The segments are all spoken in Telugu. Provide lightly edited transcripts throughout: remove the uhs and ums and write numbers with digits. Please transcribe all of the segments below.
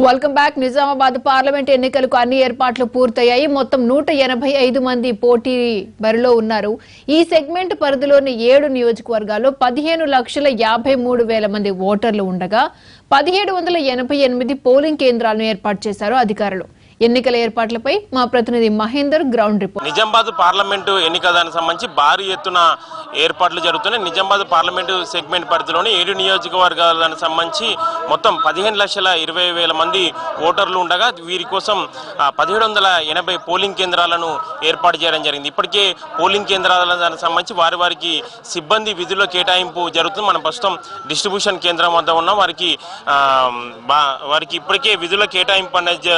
Welcome back. నిజామాబాద్ పార్లమెంట్ ఎన్నికలకు అన్ని ఏర్పాట్లు పూర్తయ్యాయి. మొత్తం 185 మంది పోటీ బరిలో ఉన్నారు. ఈ సెగ్మెంట్ పరిధిలోని 7 నియోజకవర్గాల్లో 15,53,000 మంది ఓటర్లు ఉండగా 1788 పోలింగ్ కేంద్రాలను ఏర్పాటు చేశారు అధికారులు. ఎన్నికల ఏర్పాట్లపై మా ప్రతినిధి Mahender ground report. Nizamabad parliament ఎన్నికల దానికి సంబంధించి భారీ ఎత్తున ఏర్పాట్లు జరుగుతున్నాయి. నిజామాబాద్ పార్లమెంటు సెగ్మెంట్ పరిధిలోని 7 నియోజకవర్గాలకు సంబంధించి మొత్తం 15,20,000 మంది ఓటర్లు ఉండగా వీరి కోసం 1780 పోలింగ్ కేంద్రాలను ఏర్పాటు చేయడం జరిగింది. ఇప్పటికే పోలింగ్ కేంద్రాలకు సంబంధించి వారికి సిబ్బంది విధుల కేటాయింపు జరుగుతుంది. మనం ప్రస్తుతం డిస్ట్రిబ్యూషన్ కేంద్రం వద్ద ఉన్నాం. వారికి ఇప్పటికే విధుల కేటాయింపు అనేది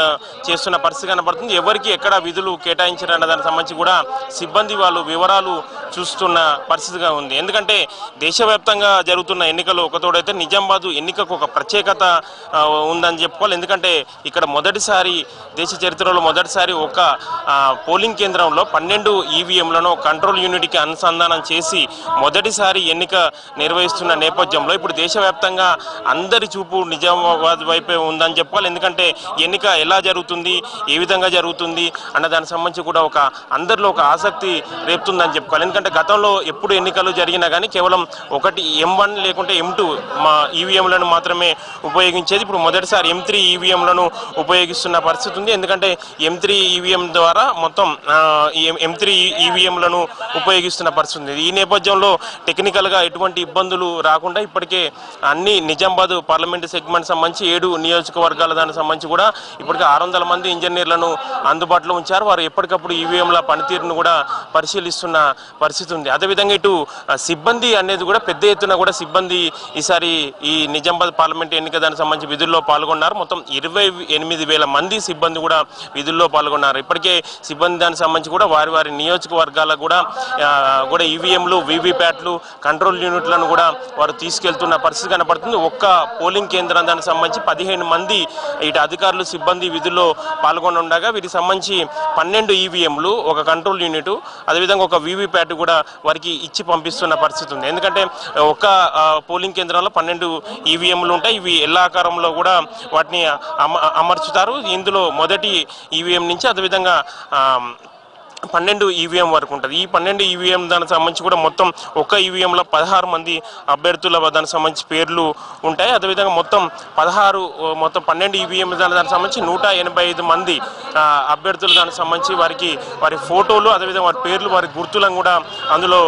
చేస్తున్న పరిస్థితి కనబడుతుంది. ఎవరికి ఎక్కడ విధులు కేటాయించారన్న దానికి సంబంధించి కూడా సిబ్బంది వాళ్ళు వివరాలు చూస్తున్న పరిస్థితిగా ఉంది. ఎందుకంటే దేశవ్యాప్తంగా జరుగుతున్న ఎన్నికలు ఒకతోడైతే నిజామాబాద్ ఎన్నికకు ఒక ప్రత్యేకత ఉందని చెప్పుకోవాలి. ఎందుకంటే ఇక్కడ దేశ చరిత్రలో మొదటిసారి ఒక పోలింగ్ కేంద్రంలో 12 ఈవీఎంలను కంట్రోల్ యూనిట్కి అనుసంధానం చేసి మొదటిసారి ఎన్నిక నిర్వహిస్తున్న నేపథ్యంలో ఇప్పుడు దేశవ్యాప్తంగా అందరి చూపు నిజామాబాద్ వైపే ఉందని చెప్పుకోవాలి. ఎందుకంటే ఎన్నిక ఎలా జరుగుతుంది, ఏ విధంగా జరుగుతుంది అన్న దానికి సంబంధించి కూడా అందరిలో ఒక ఆసక్తి రేపుతుందని చెప్పుకోవాలి. ఎందుకంటే గతంలో ఎప్పుడు ఎన్నికలు జరిగినా కానీ కేవలం ఒకటి M1 లేకుంటే M2 ఈవీఎంలను మాత్రమే ఉపయోగించేది. ఇప్పుడు మొదటిసారి M3 ఈవీఎంలను ఉపయోగిస్తున్న పరిస్థితి ఉంది. ఎందుకంటే M3 ఈవీఎం ద్వారా మొత్తం M3 ఈవీఎంలను ఉపయోగిస్తున్న పరిస్థితి ఉంది. ఈ నేపథ్యంలో టెక్నికల్గా ఎటువంటి ఇబ్బందులు రాకుండా ఇప్పటికే అన్ని నిజామాబాద్ పార్లమెంటు సెగ్మెంట్ సంబంధించి 7 నియోజకవర్గాల దానికి సంబంధించి కూడా ఇప్పటికే 600 మంది ఇంజనీర్లను అందుబాటులో ఉంచారు. వారు ఎప్పటికప్పుడు ఈవీఎంల పనితీరును కూడా పరిశీలిస్తున్న పరిస్థితి ఉంది. అదేవిధంగా ఇటు సిబ్బంది అనేది కూడా పెద్ద ఎత్తున కూడా సిబ్బంది ఈసారి ఈ నిజామాబాద్ పార్లమెంట్ ఎన్నిక దానికి సంబంధించి విధుల్లో పాల్గొన్నారు. మొత్తం 28,000 మంది సిబ్బంది కూడా విధుల్లో పాల్గొన్నారు. ఇప్పటికే సిబ్బంది దానికి సంబంధించి కూడా వారి నియోజకవర్గాలకు కూడా ఈవీఎంలు, వీవీప్యాట్లు, కంట్రోల్ యూనిట్లను కూడా వారు తీసుకెళ్తున్న పరిస్థితి కనపడుతుంది. ఒక్క పోలింగ్ కేంద్రం దానికి సంబంధించి 15 మంది ఇటు అధికారులు సిబ్బంది విధుల్లో పాల్గొని ఉండగా వీటికి సంబంధించి 12 ఈవీఎంలు, ఒక కంట్రోల్ యూనిట్, అదేవిధంగా ఒక వీవీప్యాట్ కూడా వారికి ఇచ్చి పంపిస్తున్న పరిస్థితి ఉంది. ఎందుకంటే ఒక పోలింగ్ కేంద్రంలో 12 ఈవీఎంలు ఉంటాయి. ఇవి ఎల్ల ఆకారంలో కూడా వాటిని అమర్చుతారు. ఇందులో మొదటి ఈవీఎం నుంచి అదేవిధంగా 12 ఈవీఎం వరకు ఉంటుంది. ఈ 12 ఈవీఎం దానికి సంబంధించి కూడా మొత్తం ఒక ఈవీఎంలో 16 మంది అభ్యర్థుల దానికి సంబంధించి పేర్లు ఉంటాయి. అదేవిధంగా మొత్తం 12 ఈవీఎం దానికి సంబంధించి 185 మంది అభ్యర్థులు దానికి సంబంధించి వారి ఫోటోలు, అదేవిధంగా వారి పేర్లు, వారి గుర్తులను కూడా అందులో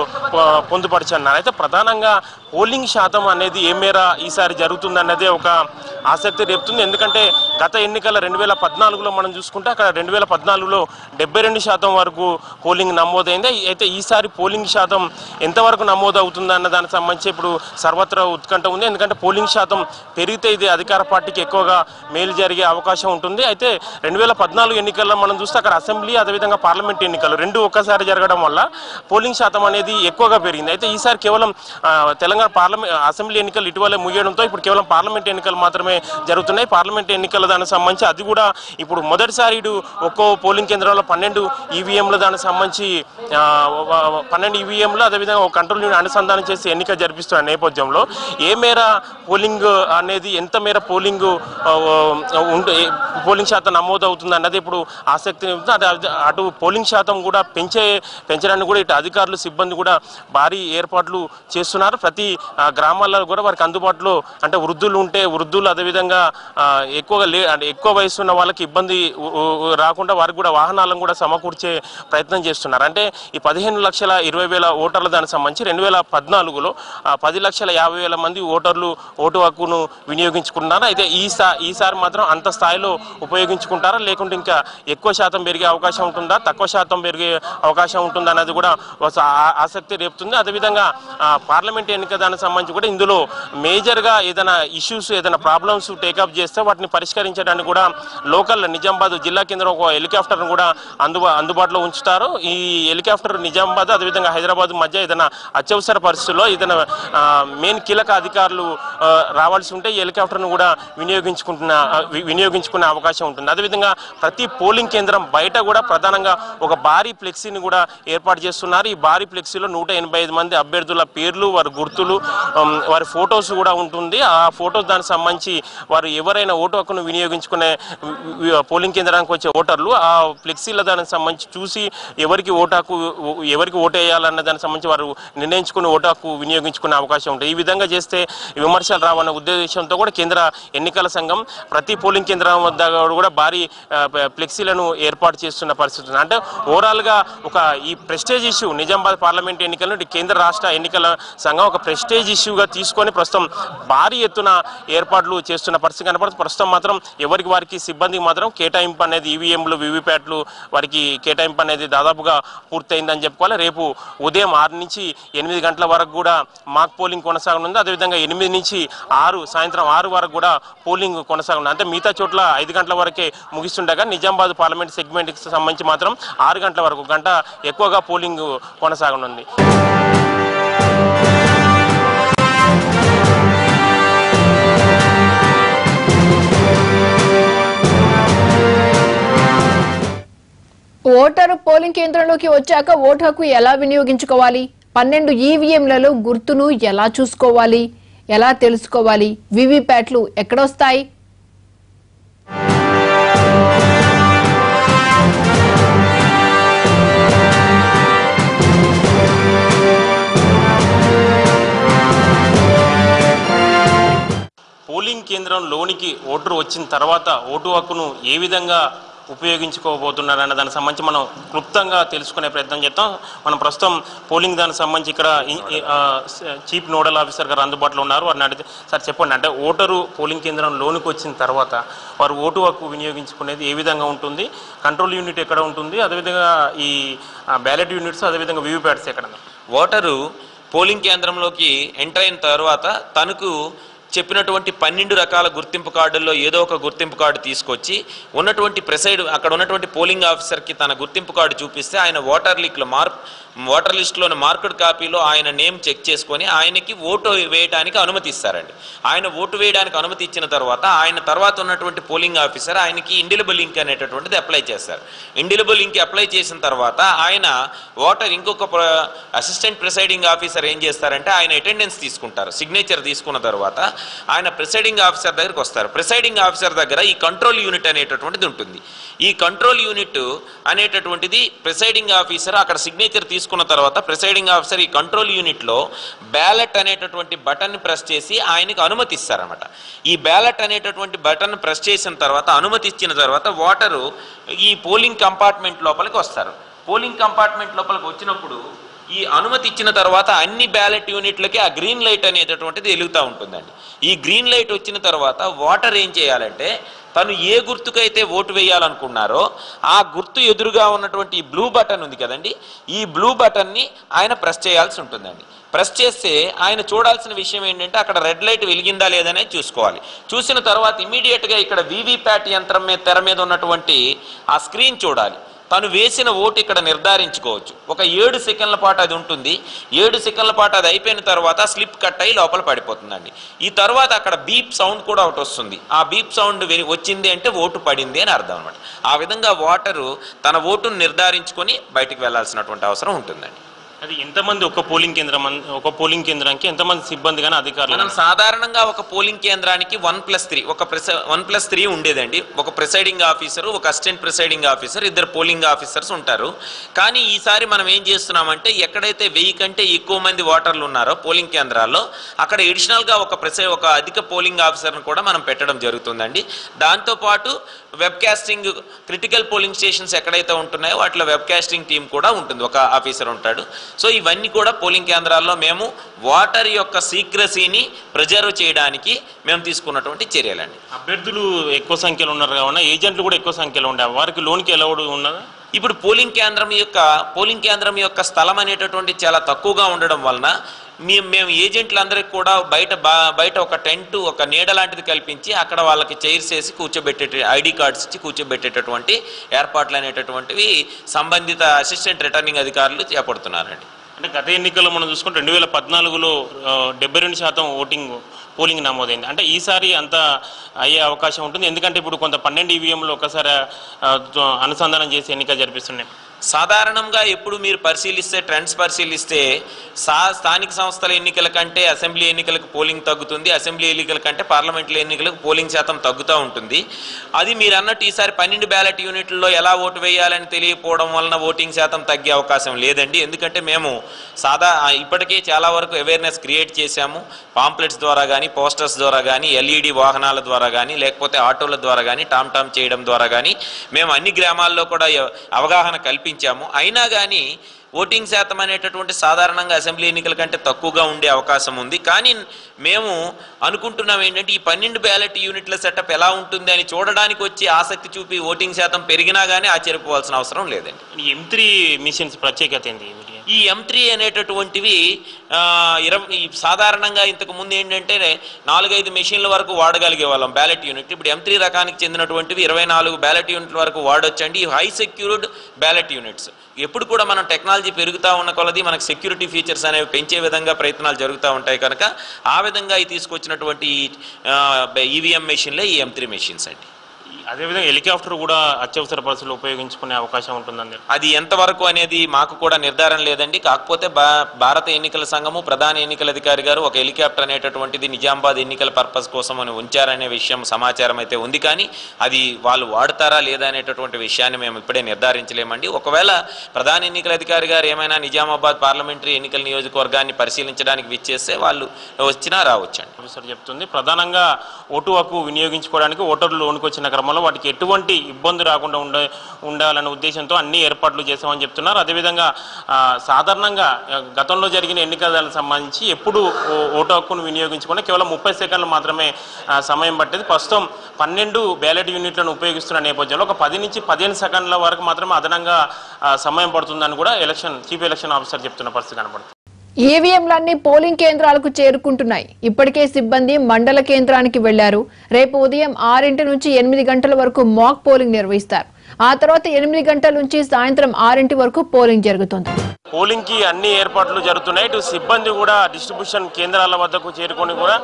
పొందుపరిచన్నారు. అయితే ప్రధానంగా పోలింగ్ శాతం అనేది ఏ మేర ఈసారి జరుగుతుందన్నదే ఒక ఆసక్తి రేపుతుంది. ఎందుకంటే గత ఎన్నికల 2014లో మనం చూసుకుంటే అక్కడ 2014లో 72% వరకు పోలింగ్ నమోదైంది. అయితే ఈసారి పోలింగ్ శాతం ఎంతవరకు నమోదవుతుంది అన్న దానికి సంబంధించి ఇప్పుడు సర్వత్రా ఉత్కంఠ ఉంది. ఎందుకంటే పోలింగ్ శాతం పెరిగితే ఇది అధికార పార్టీకి ఎక్కువగా మేలు జరిగే అవకాశం ఉంటుంది. అయితే 2014 ఎన్నికల్లో మనం చూస్తే అక్కడ అసెంబ్లీ అదేవిధంగా పార్లమెంట్ ఎన్నికలు రెండు ఒక్కసారి జరగడం వల్ల పోలింగ్ శాతం అనేది ఎక్కువగా పెరిగింది. అయితే ఈసారి కేవలం తెలంగాణ అసెంబ్లీ ఎన్నికలు ఇటీవలే ముగియడంతో ఇప్పుడు కేవలం పార్లమెంట్ ఎన్నికలు మాత్రమే జరుగుతున్నాయి. పార్లమెంట్ ఎన్నికల దానికి సంబంధించి అది కూడా ఇప్పుడు మొదటిసారి ఒక్కో పోలింగ్ కేంద్రంలో 12 ఈవీఎంలు దానికి సంబంధించి 12 ఈవీఎంలు అదేవిధంగా ఒక కంట్రోల్ యూనిట్ అనుసంధానం చేసి ఎన్నిక జరిపిస్తున్న నేపథ్యంలో ఏ మేర పోలింగ్ అనేది ఎంత మేర పోలింగ్ శాతం నమోదవుతుంది అన్నది ఇప్పుడు ఆసక్తి. అటు పోలింగ్ శాతం కూడా పెంచడానికి కూడా ఇటు అధికారులు సిబ్బంది కూడా భారీ ఏర్పాట్లు చేస్తున్నారు. ప్రతి గ్రామాల్లో కూడా వారికి అందుబాటులో అంటే వృద్ధులు ఉంటే వృద్ధులు, అదేవిధంగా ఎక్కువ వయసు ఉన్న వాళ్ళకి ఇబ్బంది రాకుండా వారికి కూడా వాహనాలను కూడా సమకూర్చే ప్రయత్నం చేస్తున్నారు. అంటే ఈ 15,20,000 ఓటర్ల దానికి సంబంధించి 2014లో 10,50,000 మంది ఓటర్లు ఓటు హక్కును వినియోగించుకున్నారు. అయితే ఈసారి మాత్రం అంత స్థాయిలో ఉపయోగించుకుంటారా, లేకుంటే ఇంకా ఎక్కువ శాతం పెరిగే అవకాశం ఉంటుందా, తక్కువ శాతం పెరిగే అవకాశం ఉంటుందా అనేది కూడా ఆసక్తి రేపుతుంది. అదేవిధంగా పార్లమెంట్ ఎన్నిక దానికి సంబంధించి కూడా ఇందులో మేజర్గా ఏదైనా ఇష్యూస్, ఏదైనా ప్రాబ్లమ్స్ టేకప్ చేస్తే వాటిని పరిష్కరించడానికి కూడా లోకల్ నిజామాబాద్ జిల్లా కేంద్రం ఒక హెలికాప్టర్ను కూడా అందుబాటులో ఉంచుతారు. ఈ హెలికాప్టర్ నిజామాబాద్ అదేవిధంగా హైదరాబాద్ మధ్య ఏదైనా అత్యవసర పరిస్థితుల్లో ఏదైనా మెయిన్ కీలక అధికారులు రావాల్సి ఉంటే ఈ హెలికాప్టర్ను కూడా వినియోగించుకునే అవకాశం ఉంటుంది. అదేవిధంగా ప్రతి పోలింగ్ కేంద్రం బయట కూడా ప్రధానంగా ఒక భారీ ఫ్లెక్సీని కూడా ఏర్పాటు చేస్తున్నారు. ఈ భారీ ఫ్లెక్సీలో 185 మంది అభ్యర్థుల పేర్లు, వారి గుర్తులు, వారి ఫొటోస్ కూడా ఉంటుంది. ఆ ఫొటోస్ దానికి సంబంధించి వారు ఎవరైనా ఓటు హక్కును వినియోగించుకునే పోలింగ్ కేంద్రానికి వచ్చే ఓటర్లు ఆ ఫ్లెక్సీల దానికి సంబంధించి చూసి ఎవరికి ఓటు వేయాలన్న దానికి సంబంధించి వారు నిర్ణయించుకుని ఓటు హక్కు వినియోగించుకునే అవకాశం ఉంటుంది. ఈ విధంగా చేస్తే విమర్శలు రావన్న ఉద్దేశంతో కూడా కేంద్ర ఎన్నికల సంఘం ప్రతి పోలింగ్ కేంద్రం వద్ద కూడా భారీ ఫ్లెక్సీలను ఏర్పాటు చేస్తున్న పరిస్థితి. అంటే ఓవరాల్గా ఈ ప్రెస్టేజ్ ఇష్యూ నిజామాబాద్ పార్లమెంట్ ఎన్నికలను కేంద్ర రాష్ట్ర ఎన్నికల సంఘం ఒక ప్రెస్టేజ్ ఇష్యూగా తీసుకొని ప్రస్తుతం భారీ ఎత్తున ఏర్పాట్లు చేస్తున్న పరిస్థితి కనపడుతుంది. ప్రస్తుతం మాత్రం ఎవరికి వారికి సిబ్బందికి మాత్రం కేటాయింపు అనేది ఈవీఎంలు, వీవీప్యాట్లు వారికి కేటాయింపు అనేది దాదాపుగా పూర్తయిందని చెప్పుకోవాలి. రేపు ఉదయం 6 నుంచి 8 గంటల వరకు కూడా మాక్ పోలింగ్ కొనసాగనుంది. అదేవిధంగా 8 నుంచి 6 సాయంత్రం 6 వరకు కూడా పోలింగ్ కొనసాగనుంది. అంటే మిగతా చోట్ల 5 గంటల వరకే ముగిస్తుండగా నిజామాబాద్ పార్లమెంట్ సెగ్మెంట్కి సంబంధించి మాత్రం 6 గంటల వరకు గంట ఎక్కువగా పోలింగ్ కొనసాగనుంది. ఓటరు పోలింగ్ కేంద్రంలోకి వచ్చాక ఓటు హక్కు ఎలా వినియోగించుకోవాలి, 12 ఈవీఎంలలో గుర్తును ఎలా చూసుకోవాలి, ఎలా తెలుసుకోవాలి, వీవీప్యాట్లు ఎక్కడొస్తాయి? పోలింగ్ కేంద్రం లోనికి ఓటరు వచ్చిన తర్వాత ఓటు హక్కును ఏ విధంగా ఉపయోగించుకోబోతున్నారన్న దానికి సంబంధించి మనం క్లుప్తంగా తెలుసుకునే ప్రయత్నం చేద్దాం. మనం ప్రస్తుతం పోలింగ్ దానికి సంబంధించి ఇక్కడ చీఫ్ నోడల్ ఆఫీసర్ గారు అందుబాటులో ఉన్నారు. వారిని అడిగితే సార్ చెప్పండి, అంటే ఓటరు పోలింగ్ కేంద్రం లోనికి వచ్చిన తర్వాత వారు ఓటు హక్కు వినియోగించుకునేది ఏ విధంగా ఉంటుంది, కంట్రోల్ యూనిట్ ఎక్కడ ఉంటుంది, అదేవిధంగా ఈ బ్యాలెట్ యూనిట్స్, అదేవిధంగా వీవీప్యాట్స్ ఎక్కడ? ఓటరు పోలింగ్ కేంద్రంలోకి ఎంటర్ అయిన తర్వాత తనకు చెప్పినటువంటి 12 రకాల గుర్తింపు కార్డుల్లో ఏదో ఒక గుర్తింపు కార్డు తీసుకొచ్చి ఉన్నటువంటి అక్కడ ఉన్నటువంటి పోలింగ్ ఆఫీసర్కి తన గుర్తింపు కార్డు చూపిస్తే ఆయన ఓటర్ లిస్టులోని మార్కెడ్ కాపీలో ఆయన నేమ్ చెక్ చేసుకొని ఆయనకి ఓటు వేయడానికి అనుమతి ఇస్తారండి. ఆయన ఓటు వేయడానికి అనుమతి ఇచ్చిన తర్వాత ఆయన తర్వాత ఉన్నటువంటి పోలింగ్ ఆఫీసర్ ఆయనకి ఇండిలిబుల్ లింక్ అనేటటువంటిది అప్లై చేస్తారు. ఇండిలిబుల్ లింక్ అప్లై చేసిన తర్వాత ఆయన ఇంకొక అసిస్టెంట్ ప్రిసైడింగ్ ఆఫీసర్ ఏం చేస్తారంటే ఆయన అటెండెన్స్ తీసుకుంటారు. సిగ్నేచర్ తీసుకున్న తర్వాత ఆయన ప్రిసైడింగ్ ఆఫీసర్ దగ్గరికి వస్తారు. ప్రిసైడింగ్ ఆఫీసర్ దగ్గర ఈ కంట్రోల్ యూనిట్ అనేటటువంటిది ఉంటుంది. ఈ కంట్రోల్ యూనిట్ అనేటటువంటిది ప్రిసైడింగ్ ఆఫీసర్ అక్కడ సిగ్నేచర్ తీసుకున్న తర్వాత ప్రిసైడింగ్ ఆఫీసర్ ఈ కంట్రోల్ యూనిట్లో బ్యాలెట్ అనేటటువంటి బటన్ ప్రెస్ చేసి ఆయనకి అనుమతి ఇస్తారన్నమాట. ఈ బ్యాలెట్ అనేటటువంటి బటన్ ప్రెస్ చేసిన తర్వాత అనుమతి ఇచ్చిన తర్వాత ఓటరు ఈ పోలింగ్ కంపార్ట్మెంట్ లోపలికి వస్తారు. పోలింగ్ కంపార్ట్మెంట్ లోపలికి వచ్చినప్పుడు ఈ అనుమతి ఇచ్చిన తర్వాత అన్ని బ్యాలెట్ యూనిట్లకి ఆ గ్రీన్ లైట్ అనేటటువంటిది వెలుగుతూ ఉంటుందండి. ఈ గ్రీన్ లైట్ వచ్చిన తర్వాత ఓటర్ ఏం చేయాలంటే తను ఏ గుర్తుకైతే ఓటు వేయాలనుకున్నారో ఆ గుర్తు ఎదురుగా ఉన్నటువంటి ఈ బ్లూ బటన్ ఉంది కదండి, ఈ బ్లూ బటన్ని ఆయన ప్రెస్ చేయాల్సి ఉంటుందండి. ప్రెస్ చేస్తే ఆయన చూడాల్సిన విషయం ఏంటంటే అక్కడ రెడ్ లైట్ వెలిగిందా లేదనేది చూసుకోవాలి. చూసిన తర్వాత ఇమీడియట్గా ఇక్కడ వీవీప్యాట్ యంత్రం మీద తెర మీద ఉన్నటువంటి ఆ స్క్రీన్ చూడాలి. తను వేసిన ఓటు ఇక్కడ నిర్ధారించుకోవచ్చు. ఒక 7 సెకండ్ల పాటు అది ఉంటుంది. 7 సెకండ్ల పాటు అది అయిపోయిన తర్వాత స్లిప్ కట్ అయ్యి లోపల పడిపోతుందండి. ఈ తర్వాత అక్కడ బీప్ సౌండ్ కూడా ఒకటి వస్తుంది. ఆ బీప్ సౌండ్ వచ్చింది అంటే ఓటు పడింది అని అర్థం అనమాట. ఆ విధంగా ఓటరు తన ఓటును నిర్ధారించుకొని బయటికి వెళ్లాల్సినటువంటి అవసరం ఉంటుందండి. అది ఎంతమంది ఒక పోలింగ్ కేంద్రానికి ఎంతమంది సిబ్బంది కానీ అధికారులు? మనం సాధారణంగా ఒక పోలింగ్ కేంద్రానికి 1+3 1+3 ఉండేదండి. ఒక ప్రిసైడింగ్ ఆఫీసర్, ఒక assistant presiding officer, 2 polling officers ఉంటారు. కానీ ఈసారి మనం ఏం చేస్తున్నామంటే ఎక్కడైతే 1000 కంటే ఎక్కువ మంది ఓటర్లు ఉన్నారో పోలింగ్ కేంద్రాల్లో అక్కడ అడిషనల్గా ఒక అధిక పోలింగ్ ఆఫీసర్ను కూడా మనం పెట్టడం జరుగుతుందండి. దాంతోపాటు వెబ్కాస్టింగ్ క్రిటికల్ పోలింగ్ స్టేషన్స్ ఎక్కడైతే ఉంటున్నాయో వాటిలో వెబ్కాస్టింగ్ టీం కూడా ఉంటుంది, ఒక ఆఫీసర్ ఉంటాడు. సో ఇవన్నీ కూడా పోలింగ్ కేంద్రాల్లో మేము ఓటర్ యొక్క సీక్రసీని ప్రిజర్వ్ చేయడానికి మేము తీసుకున్నటువంటి చర్యలండి. అభ్యర్థులు ఎక్కువ సంఖ్యలో ఉన్నారు కావున ఏజెంట్లు కూడా ఎక్కువ సంఖ్యలో ఉండే వారికి లోన్కి అలౌడ్ ఉన్నదా? ఇప్పుడు పోలింగ్ కేంద్రం యొక్క స్థలం అనేటటువంటి చాలా తక్కువగా ఉండడం వలన మేము ఏజెంట్లందరికీ కూడా బయట ఒక టెంట్, ఒక నీడ లాంటిది కల్పించి అక్కడ వాళ్ళకి చైర్స్ వేసి కూర్చోబెట్టే, ఐడి కార్డ్స్ ఇచ్చి కూర్చోబెట్టేటటువంటి ఏర్పాట్లు అనేటటువంటివి సంబంధిత అసిస్టెంట్ రిటర్నింగ్ అధికారులు చేపడుతున్నారండి. అంటే గత ఎన్నికల్లో మనం చూసుకుంటే 2014లో 72% పోలింగ్ నమోదైంది. అంటే ఈసారి అంత అయ్యే అవకాశం ఉంటుంది, ఎందుకంటే ఇప్పుడు కొంత 12 ఈవీఎంలు ఒకసారి అనుసంధానం చేసి ఎన్నిక జరిపిస్తున్నాయి. సాధారణంగా ఎప్పుడు మీరు ట్రెండ్స్ పరిశీలిస్తే స్థానిక సంస్థల ఎన్నికల కంటే అసెంబ్లీ ఎన్నికలకు పోలింగ్ తగ్గుతుంది, అసెంబ్లీ ఎన్నికల కంటే పార్లమెంట్ల ఎన్నికలకు పోలింగ్ శాతం తగ్గుతూ ఉంటుంది. అది మీరు అన్నట్టు ఈసారి 12 బ్యాలెట్ యూనిట్లలో ఎలా ఓటు వేయాలని తెలియకపోవడం వలన ఓటింగ్ శాతం తగ్గే అవకాశం లేదండి. ఎందుకంటే మేము ఇప్పటికే చాలా వరకు అవేర్నెస్ క్రియేట్ చేశాము. పాంప్లెట్స్ ద్వారా కానీ, పోస్టర్స్ ద్వారా కానీ, ఎల్ఈడి వాహనాల ద్వారా కానీ, లేకపోతే ఆటోల ద్వారా కానీ, టామ్ చేయడం ద్వారా కానీ మేము అన్ని గ్రామాల్లో కూడా అవగాహన కల్పించాము. అయినా కానీ ఓటింగ్ శాతం అనేటటువంటి సాధారణంగా అసెంబ్లీ ఎన్నికల కంటే తక్కువగా ఉండే అవకాశం ఉంది. కానీ మేము అనుకుంటున్నాం ఏంటంటే ఈ 12 బ్యాలెట్ యూనిట్ల సెటప్ ఎలా ఉంటుంది అని చూడడానికి వచ్చి ఆసక్తి చూపి ఓటింగ్ శాతం పెరిగినా కానీ ఆశ్చర్యపోవాల్సిన అవసరం లేదండి. M3 మిషన్స్ ప్రత్యేకత ఏంది? ఈ M3 అనేటటువంటివి సాధారణంగా ఇంతకు ముందు ఏంటంటే 4-5 మెషిన్ల వరకు వాడగలిగే వాళ్ళం బ్యాలెట్ యూనిట్. ఇప్పుడు M3 రకానికి చెందినటువంటివి 24 బ్యాలెట్ యూనిట్ల వరకు వాడొచ్చండి. High secured ballot units. ఎప్పుడు కూడా మనం టెక్నాలజీ పెరుగుతూ ఉన్న కొలది మనకు సెక్యూరిటీ ఫీచర్స్ అనేవి పెంచే విధంగా ప్రయత్నాలు జరుగుతూ ఉంటాయి కనుక ఆ విధంగా ఈ తీసుకొచ్చినటువంటి ఈవీఎం మెషిన్లే ఈ M3 మెషిన్స్ అండి. అదేవిధంగా హెలికాప్టర్ కూడా అత్యవసర పరిస్థితుల్లో ఉపయోగించుకునే అవకాశం ఉంటుందండి. అది ఎంతవరకు అనేది మాకు కూడా నిర్ధారణ లేదండి. కాకపోతే భారత ఎన్నికల సంఘము ప్రధాన ఎన్నికల అధికారి గారు ఒక హెలికాప్టర్ అనేటటువంటిది నిజామాబాద్ ఎన్నికల పర్పస్ కోసం అని ఉంచారనే విషయం సమాచారం అయితే ఉంది. కానీ అది వాళ్ళు వాడతారా లేదా అనేటటువంటి విషయాన్ని మేము ఇప్పుడే నిర్ధారించలేమండి. ఒకవేళ ప్రధాన ఎన్నికల అధికారి గారు ఏమైనా నిజామాబాద్ పార్లమెంటరీ ఎన్నికల నియోజకవర్గాన్ని పరిశీలించడానికి విచ్చేస్తే వాళ్ళు వచ్చినా రావచ్చండి. ప్రొఫెసర్ చెప్తుంది ప్రధానంగా ఓటు హక్కు వినియోగించుకోవడానికి ఓటర్లు లోనుకొచ్చిన క్రమంలో వాటికి ఎటువంటి ఇబ్బంది రాకుండా ఉండాలనే ఉద్దేశంతో అన్ని ఏర్పాట్లు చేశామని చెప్తున్నారు. అదేవిధంగా సాధారణంగా గతంలో జరిగిన ఎన్నికలకు సంబంధించి ఎప్పుడు ఓటు హక్కును వినియోగించుకుని కేవలం 30 సెకండ్లు మాత్రమే సమయం పట్టేది. ప్రస్తుతం 12 బ్యాలెట్ యూనిట్లను ఉపయోగిస్తున్న నేపథ్యంలో ఒక 10 నుంచి 15 సెకండ్ల వరకు మాత్రమే అదనంగా సమయం పడుతుందని కూడా చీఫ్ ఎలక్షన్ ఆఫీసర్ చెప్తున్న పరిస్థితి కనబడుతుంది. ఈవీఎంలన్నీ పోలింగ్ కేంద్రాలకు చేరుకుంటున్నాయి. ఇప్పటికే సిబ్బంది మండల కేంద్రానికి వెళ్లారు. రేపు ఉదయం 6 నుంచి 8 గంటల వరకు మాక్ పోలింగ్ నిర్వహిస్తారు. ఆ తర్వాత 8 గంటల నుంచి సాయంత్రం 6 వరకు పోలింగ్ జరుగుతుంది. పోలింగ్ కి అన్ని ఏర్పాట్లు జరుగుతున్నాయి. ఇటు సిబ్బంది కూడా డిస్ట్రిబ్యూషన్ కేంద్రాల వద్దకు చేరుకొని కూడా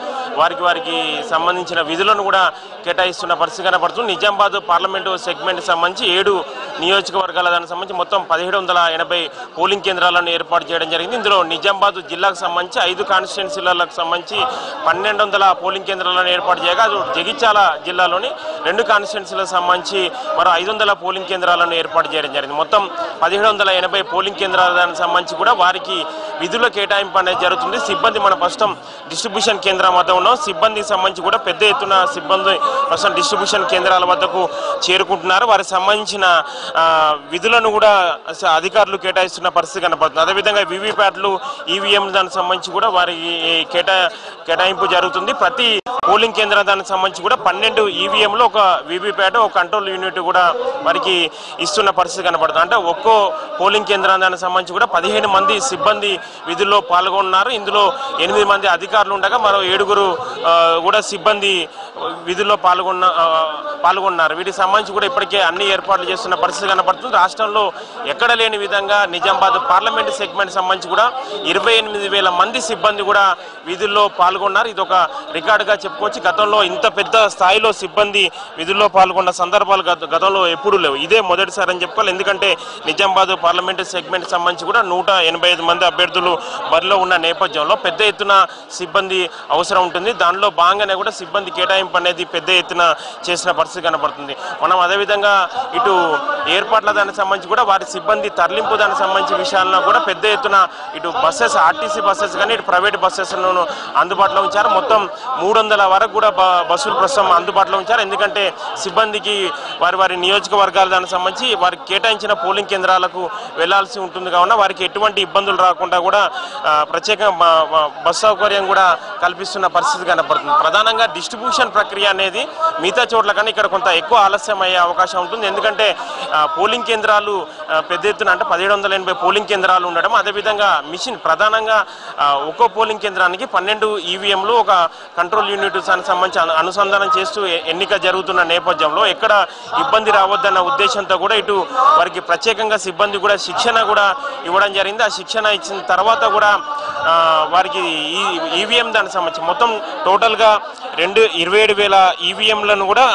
వారికి సంబంధించిన విధులను కూడా కేటాయిస్తున్న పరిస్థితి కనబడుతుంది. నిజామాబాద్ పార్లమెంటు సెగ్మెంట్ సంబంధించి 7 నియోజకవర్గాల దానికి సంబంధించి మొత్తం 1780 పోలింగ్ కేంద్రాలను ఏర్పాటు చేయడం జరిగింది. ఇందులో నిజామాబాద్ జిల్లాకు సంబంధించి 5 కాన్స్టిట్యున్సీలకు సంబంధించి 1200 పోలింగ్ కేంద్రాలను ఏర్పాటు చేయగా జగిత్యాల జిల్లాలోని 2 కాన్స్టిట్యున్సీలకు సంబంధించి మరో 500 పోలింగ్ కేంద్రాలను ఏర్పాటు చేయడం జరిగింది. మొత్తం 1780 పోలింగ్ కేంద్రాల సంబంధించి కూడా వారికి విధుల కేటాయింపు అనేది జరుగుతుంది. సిబ్బంది మన ప్రస్తుతం డిస్ట్రిబ్యూషన్ కేంద్రం వద్ద ఉన్నాం. సిబ్బందికి సంబంధించి కూడా పెద్ద ఎత్తున సిబ్బంది ప్రస్తుతం డిస్ట్రిబ్యూషన్ కేంద్రాల వద్దకు చేరుకుంటున్నారు. వారికి సంబంధించిన విధులను కూడా అధికారులు కేటాయిస్తున్న పరిస్థితి కనపడుతుంది. అదేవిధంగా వీవీప్యాట్లు, ఈవీఎం దానికి సంబంధించి కూడా వారికి కేటాయింపు జరుగుతుంది. ప్రతి పోలింగ్ కేంద్రం దానికి సంబంధించి కూడా 12 ఈవీఎంలో ఒక వీవీప్యాట్, ఒక కంట్రోల్ యూనిట్ కూడా వారికి ఇస్తున్న పరిస్థితి కనపడుతుంది. అంటే ఒక్కో పోలింగ్ కేంద్రం దానికి సంబంధించి కూడా 15 మంది సిబ్బంది విధుల్లో పాల్గొన్నారు. ఇందులో 8 మంది అధికారులు ఉండగా మరో 7 కూడా సిబ్బంది విధుల్లో పాల్గొన్నారు. వీటికి సంబంధించి కూడా ఇప్పటికే అన్ని ఏర్పాట్లు చేస్తున్న పరిస్థితి కనపడుతుంది. రాష్ట్రంలో ఎక్కడ లేని విధంగా నిజామాబాద్ పార్లమెంట్ సెగ్మెంట్ సంబంధించి కూడా 28,000 మంది సిబ్బంది కూడా విధుల్లో పాల్గొన్నారు. ఇది ఒక రికార్డుగా చెప్పుకోవచ్చు. గతంలో ఇంత పెద్ద స్థాయిలో సిబ్బంది విధుల్లో పాల్గొన్న సందర్భాలు గతంలో ఎప్పుడూ లేవు. ఇదే మొదటిసారి అని చెప్పుకోవాలి. ఎందుకంటే నిజామాబాద్ పార్లమెంట్ సెగ్మెంట్ సంబంధించి కూడా 185 మంది అభ్యర్థులు బరిలో ఉన్న నేపథ్యంలో పెద్ద ఎత్తున సిబ్బంది అవసరం ఉంటుంది. దానిలో భాగంగానే కూడా సిబ్బంది కేటాయింపు అనేది పెద్ద ఎత్తున చేసిన పరిస్థితి కనబడుతుంది. మనం అదేవిధంగా ఇటు ఏర్పాట్ల దానికి సంబంధించి కూడా వారి సిబ్బంది తరలింపు దానికి సంబంధించిన విషయాల్లో కూడా పెద్ద ఎత్తున ఇటు బస్సెస్, ఆర్టీసీ బస్సెస్ కానీ ఇటు ప్రైవేట్ బస్సెస్లను అందుబాటులో ఉంచారు. మొత్తం 300 వరకు కూడా బస్సులు ప్రస్తుతం అందుబాటులో ఉంచారు. ఎందుకంటే సిబ్బందికి వారి నియోజకవర్గాల దానికి సంబంధించి వారికి కేటాయించిన పోలింగ్ కేంద్రాలకు వెళ్లాల్సి ఉంటుంది కావున వారికి ఎటువంటి ఇబ్బందులు రాకుండా కూడా ప్రత్యేకంగా బస్ సౌకర్యం కూడా కల్పిస్తున్న పరిస్థితి కనపడుతుంది. ప్రధానంగా డిస్ట్రిబ్యూషన్ ప్రక్రియ అనేది మిగతా చోట్ల కానీ ఇక్కడ ఇక్కడ కొంత ఎక్కువ ఆలస్యం అయ్యే అవకాశం ఉంటుంది. ఎందుకంటే పోలింగ్ కేంద్రాలు పెద్ద ఎత్తున అంటే 1780 పోలింగ్ కేంద్రాలు ఉండడం, అదేవిధంగా మిషన్ ప్రధానంగా ఒక్కో పోలింగ్ కేంద్రానికి 12 ఈవీఎంలు ఒక కంట్రోల్ యూనిట్ సంబంధించి అనుసంధానం చేస్తూ ఎన్నిక జరుగుతున్న నేపథ్యంలో ఎక్కడ ఇబ్బంది రావద్దన్న ఉద్దేశంతో కూడా ఇటు వారికి ప్రత్యేకంగా సిబ్బంది కూడా శిక్షణ కూడా ఇవ్వడం జరిగింది. ఆ శిక్షణ ఇచ్చిన తర్వాత కూడా వారికి ఈ ఈవీఎం దానికి సంబంధించి మొత్తం టోటల్గా 27,000 ఈవీఎంలను కూడా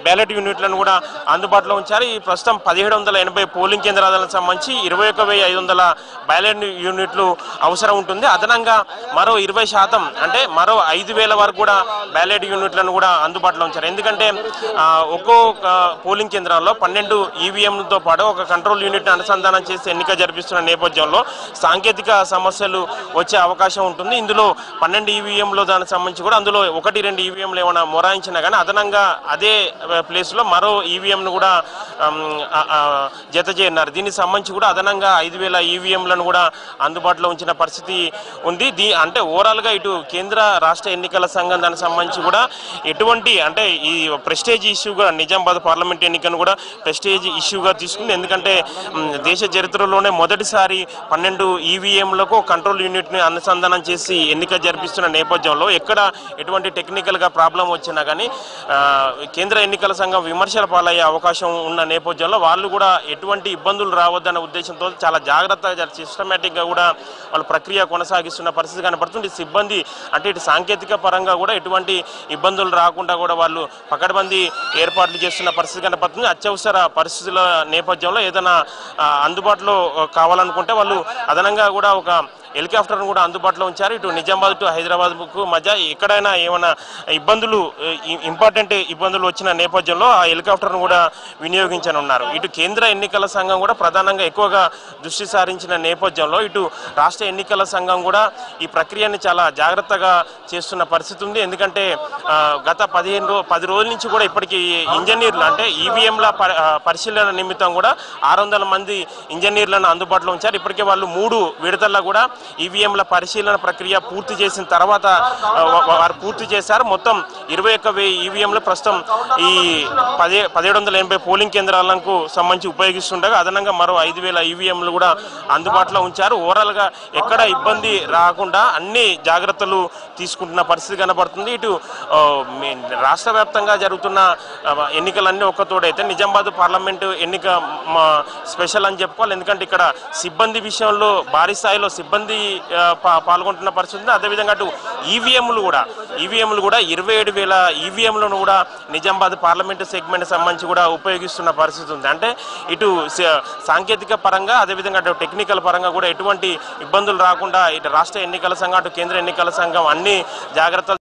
బ్యాలెట్ యూనిట్లను కూడా అందుబాటులో ఉంచారు. ఈ ప్రస్తుతం 1780 పోలింగ్ కేంద్రాలకు సంబంధించి 21,500 బ్యాలెట్ యూనిట్లు అవసరం ఉంటుంది. అదనంగా మరో 20% అంటే మరో 5,000 వరకు కూడా బ్యాలెట్ యూనిట్లను కూడా అందుబాటులో ఉంచారు. ఎందుకంటే ఒక్కో పోలింగ్ కేంద్రాల్లో 12 ఈవీఎంలతో పాటు ఒక కంట్రోల్ యూనిట్ అనుసంధానం చేసి ఎన్నిక జరిపిస్తున్న నేపథ్యంలో సాంకేతిక సమస్యలు వచ్చే అవకాశం ఉంటుంది. ఇందులో 12 ఈవీఎంలో దానికి సంబంధించి కూడా అందులో 1-2 ఈవీఎంలు ఏమైనా మొరాయించినా కానీ అదనంగా అదే ప్లేస్లో మరో ఈవీఎంను కూడా జత చేయన్నారు. దీనికి సంబంధించి కూడా అదనంగా 5,000 ఈవీఎంలను కూడా అందుబాటులో ఉంచిన పరిస్థితి ఉంది. అంటే ఓవరాల్గా ఇటు కేంద్ర రాష్ట్ర ఎన్నికల సంఘం దానికి సంబంధించి కూడా ఎటువంటి అంటే ఈ ప్రెస్టేజ్ ఇష్యూగా నిజామాబాద్ పార్లమెంట్ ఎన్నికను కూడా ప్రెస్టేజ్ ఇష్యూగా తీసుకుంది. ఎందుకంటే దేశ చరిత్రలోనే మొదటిసారి 12 ఈవీఎంలకు కంట్రోల్ యూనిట్ని అనుసంధానం చేసి ఎన్నిక జరిపిస్తున్న నేపథ్యంలో ఎక్కడ ఎటువంటి టెక్నికల్గా ప్రాబ్లం వచ్చినా కానీ కేంద్ర ఎన్నికల సంఘం విమర్శల పాలయ్యే అవకాశం ఉన్న నేపథ్యంలో వాళ్ళు కూడా ఎటువంటి ఇబ్బందులు రావద్దన్న ఉద్దేశంతో చాలా జాగ్రత్తగా సిస్టమేటిక్గా కూడా వాళ్ళ ప్రక్రియ కొనసాగిస్తున్న పరిస్థితి కనపడుతుంది. సిబ్బంది అంటే ఇటు సాంకేతిక పరంగా కూడా ఎటువంటి ఇబ్బందులు రాకుండా కూడా వాళ్ళు పకడ్బందీ ఏర్పాట్లు చేస్తున్న పరిస్థితి కనపడుతుంది. అత్యవసర పరిస్థితుల నేపథ్యంలో ఏదైనా అందుబాటులో కావాలనుకుంటే వాళ్ళు అదనంగా కూడా ఒక హెలికాప్టర్ను కూడా అందుబాటులో ఉంచారు. ఇటు నిజామాబాద్ టు హైదరాబాద్కు మధ్య ఎక్కడైనా ఏమైనా ఇబ్బందులు ఇంపార్టెంట్ ఇబ్బందులు వచ్చిన నేపథ్యంలో ఆ హెలికాప్టర్ను కూడా వినియోగించనున్నారు. ఇటు కేంద్ర ఎన్నికల సంఘం కూడా ప్రధానంగా ఎక్కువగా దృష్టి సారించిన నేపథ్యంలో ఇటు రాష్ట్ర ఎన్నికల సంఘం కూడా ఈ ప్రక్రియని చాలా జాగ్రత్తగా చేస్తున్న పరిస్థితి ఉంది. ఎందుకంటే గత 10 రోజుల నుంచి కూడా ఇప్పటికీ ఇంజనీర్లు అంటే ఈవీఎంల పరిశీలన నిమిత్తం కూడా 600 మంది ఇంజనీర్లను అందుబాటులో ఉంచారు. ఇప్పటికే వాళ్ళు 3 విడతల్లో కూడా ఈవీఎంల పరిశీలన ప్రక్రియ పూర్తి చేసిన తర్వాత వారు పూర్తి చేశారు. మొత్తం 21,000 ఈవీఎంలు ప్రస్తుతం ఈ 1780 పోలింగ్ కేంద్రాలకు సంబంధించి ఉపయోగిస్తుండగా అదనంగా మరో 5,000 ఈవీఎంలు కూడా అందుబాటులో ఉంచారు. ఓవరాల్గా ఎక్కడ ఇబ్బంది రాకుండా అన్ని జాగ్రత్తలు తీసుకుంటున్న పరిస్థితి కనబడుతుంది. ఇటు రాష్ట్ర వ్యాప్తంగా జరుగుతున్న ఎన్నికలన్నీ ఒక్కతోడైతే నిజామాబాద్ పార్లమెంటు ఎన్నిక స్పెషల్ అని చెప్పుకోవాలి. ఎందుకంటే ఇక్కడ సిబ్బంది విషయంలో భారీ స్థాయిలో సిబ్బంది పాల్గొంటున్న పరిస్థితి ఉంది. అదేవిధంగా అటు ఈవీఎంలు కూడా 27,000 ఈవీఎంలను కూడా నిజామాబాద్ పార్లమెంటు సెగ్మెంట్ సంబంధించి కూడా ఉపయోగిస్తున్న పరిస్థితి ఉంది. అంటే ఇటు సాంకేతిక పరంగా అదేవిధంగా అటు టెక్నికల్ పరంగా కూడా ఎటువంటి ఇబ్బందులు రాకుండా ఇటు రాష్ట్ర ఎన్నికల సంఘం అటు కేంద్ర ఎన్నికల సంఘం అన్ని జాగ్రత్తలు